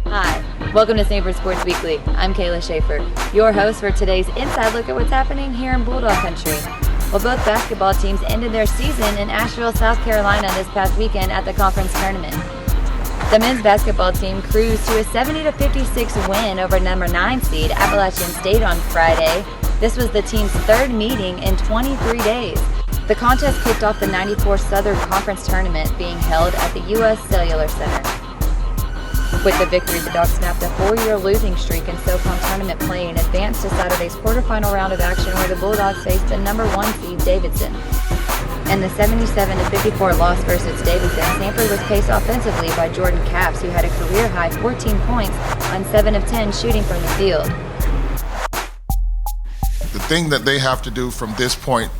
Hi, welcome to Samford Sports Weekly. I'm Kayla Schaefer, your host for today's inside look at what's happening here in Bulldog Country. Well, both basketball teams ended their season in Asheville, South Carolina this past weekend at the conference tournament. The men's basketball team cruised to a 70-56 win over number 9 seed Appalachian State on Friday. This was the team's third meeting in 23 days. The contest kicked off the '94 Southern Conference Tournament being held at the U.S. Cellular Center. With the victory, the Dogs snapped a 4-year losing streak in SoCon tournament play and advanced to Saturday's quarterfinal round of action where the Bulldogs faced the number 1 seed Davidson. In the 77-54 loss versus Davidson, Samford was paced offensively by Jordan Capps, who had a career-high 14 points on 7 of 10 shooting from the field. The thing that they have to do from this point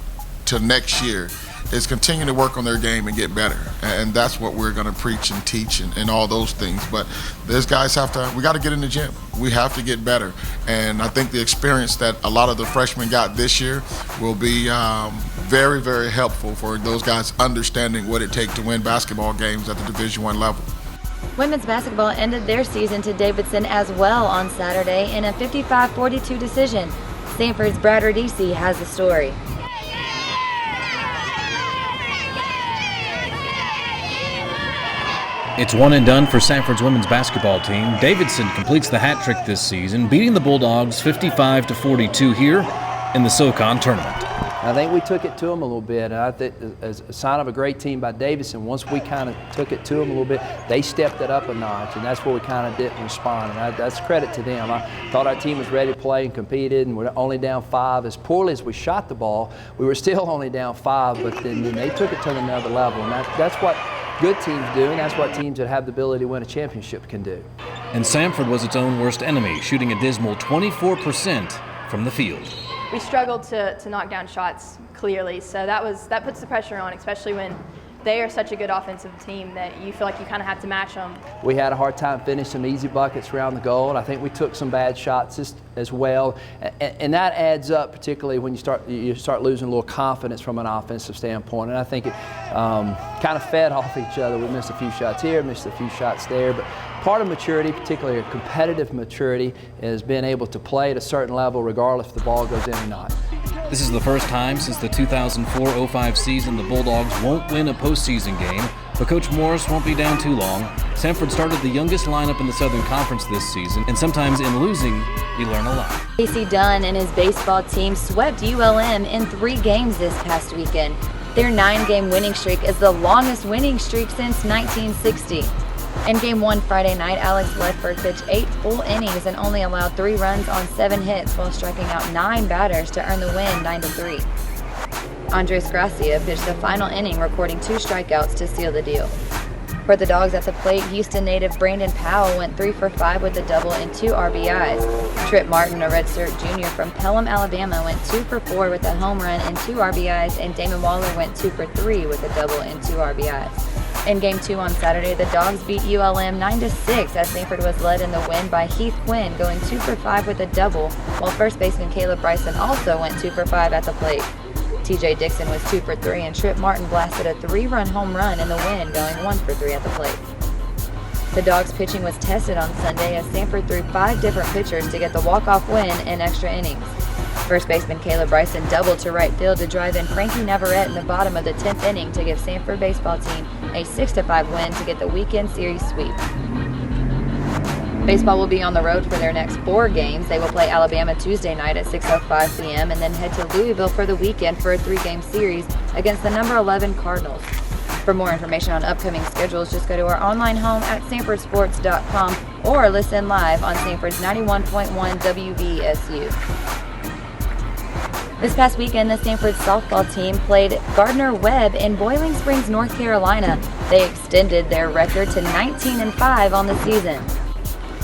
to next year is continue to work on their game and get better. And that's what we're going to preach and teach and all those things. But these guys we got to get in the gym. We have to get better. And I think the experience that a lot of the freshmen got this year will be very, very helpful for those guys understanding what it takes to win basketball games at the Division I level. Women's basketball ended their season to Davidson as well on Saturday in a 55-42 decision. Samford's Brad Radisi has the story. It's one and done for Samford's women's basketball team. Davidson completes the hat trick this season, beating the Bulldogs 55-42 here in the SoCon tournament. I think we took it to them a little bit, and I think as a sign of a great team by Davidson, once we kind of took it to them a little bit, they stepped it up a notch, and that's where we kind of didn't respond, and that's credit to them. I thought our team was ready to play and competed, and we're only down 5. As poorly as we shot the ball, we were still only down 5, but then they took it to another level, and that's what good teams do, and that's what teams that have the ability to win a championship can do. And Samford was its own worst enemy, shooting a dismal 24% from the field. We struggled to knock down shots clearly, so that puts the pressure on, especially when they are such a good offensive team that you feel like you kind of have to match them. We had a hard time finishing some easy buckets around the goal, and I think we took some bad shots as well, and that adds up, particularly when you start losing a little confidence from an offensive standpoint. And I think it kind of fed off each other. We missed a few shots here, missed a few shots there, but part of maturity, particularly a competitive maturity, is being able to play at a certain level regardless if the ball goes in or not. This is the first time since the 2004-05 season the Bulldogs won't win a postseason game, but Coach Morris won't be down too long. Samford started the youngest lineup in the Southern Conference this season, and sometimes in losing, you learn a lot. Casey Dunn and his baseball team swept ULM in 3 games this past weekend. Their 9-game winning streak is the longest winning streak since 1960. In Game 1 Friday night, Alex Ledford pitched 8 full innings and only allowed 3 runs on 7 hits while striking out 9 batters to earn the win 9-3. Andres Gracia pitched the final inning, recording 2 strikeouts to seal the deal. For the Dogs at the plate, Houston native Brandon Powell went 3 for 5 with a double and 2 RBIs. Trip Martin, a redshirt junior from Pelham, Alabama, went 2 for 4 with a home run and 2 RBIs, and Damon Waller went 2 for 3 with a double and 2 RBIs. In Game 2 on Saturday, the Dogs beat ULM 9-6 as Samford was led in the win by Heath Quinn, going 2 for 5 with a double, while first baseman Caleb Bryson also went 2 for 5 at the plate. TJ Dixon was 2 for 3, and Trip Martin blasted a 3-run home run in the win, going 1 for 3 at the plate. The Dogs' pitching was tested on Sunday as Samford threw 5 different pitchers to get the walk-off win in extra innings. First baseman Caleb Bryson doubled to right field to drive in Frankie Navarrete in the bottom of the 10th inning to give Samford baseball team a 6-5 win to get the weekend series sweep. Baseball will be on the road for their next 4 games. They will play Alabama Tuesday night at 6:05 p.m. and then head to Louisville for the weekend for a 3-game series against the number 11 Cardinals. For more information on upcoming schedules, just go to our online home at samfordsports.com or listen live on Samford's 91.1 WVSU. This past weekend, the Samford softball team played Gardner Webb in Boiling Springs, North Carolina. They extended their record to 19-5 on the season.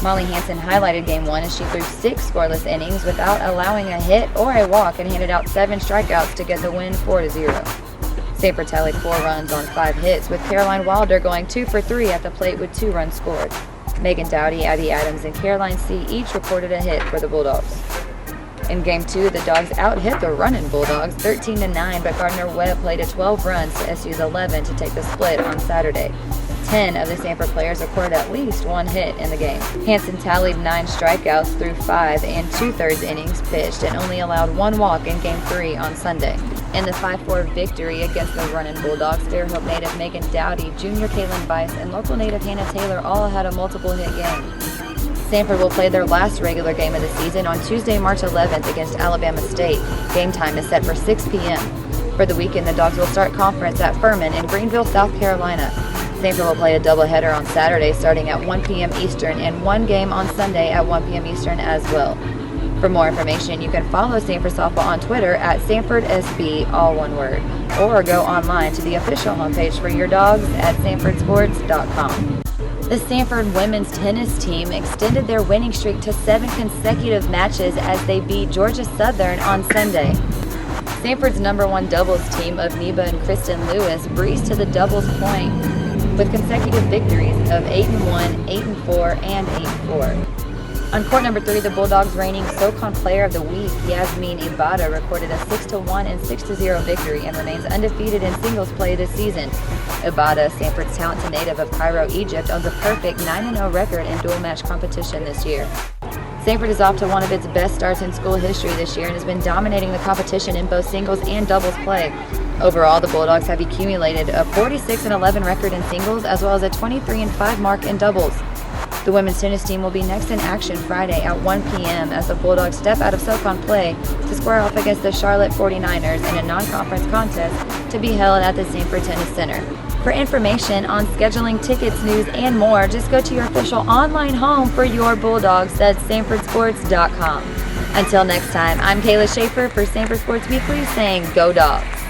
Molly Hansen highlighted Game 1 as she threw 6 scoreless innings without allowing a hit or a walk and handed out 7 strikeouts to get the win 4-0. Samford tallied 4 runs on 5 hits, with Caroline Wilder going 2 for 3 at the plate with 2 runs scored. Megan Dowdy, Abby Adams, and Caroline C. each recorded a hit for the Bulldogs. In Game 2, the Dogs out-hit the running Bulldogs 13-9, but Gardner-Webb played a 12 runs to SU's 11 to take the split on Saturday. 10 of the Samford players recorded at least one hit in the game. Hansen tallied 9 strikeouts through 5 and 2/3 innings pitched and only allowed 1 walk in Game 3 on Sunday. In the 5-4 victory against the running Bulldogs, Fairhope native Megan Dowdy, junior Kaylin Bice, and local native Hannah Taylor all had a multiple-hit game. Samford will play their last regular game of the season on Tuesday, March 11th against Alabama State. Game time is set for 6 p.m. For the weekend, the Dogs will start conference at Furman in Greenville, South Carolina. Samford will play a doubleheader on Saturday starting at 1 p.m. Eastern and 1 game on Sunday at 1 p.m. Eastern as well. For more information, you can follow Samford Softball on Twitter at SamfordSB, all one word, or go online to the official homepage for your Dogs at samfordsports.com. The Samford women's tennis team extended their winning streak to 7 consecutive matches as they beat Georgia Southern on Sunday. Samford's #1 doubles team of Neba and Kristen Lewis breezed to the doubles point with consecutive victories of 8-1, 8-4, and 8-4. On court number 3, the Bulldogs' reigning SoCon Player of the Week, Yasmin Ibada, recorded a 6-1 and 6-0 victory and remains undefeated in singles play this season. Ibada, Samford's talented native of Cairo, Egypt, owns a perfect 9-0 record in dual match competition this year. Samford is off to one of its best starts in school history this year and has been dominating the competition in both singles and doubles play. Overall, the Bulldogs have accumulated a 46-11 record in singles as well as a 23-5 mark in doubles. The women's tennis team will be next in action Friday at 1 p.m. as the Bulldogs step out of SoCon play to square off against the Charlotte 49ers in a non-conference contest to be held at the Samford Tennis Center. For information on scheduling, tickets, news, and more, just go to your official online home for your Bulldogs at SamfordSports.com. Until next time, I'm Kayla Schaefer for Samford Sports Weekly saying Go Dogs!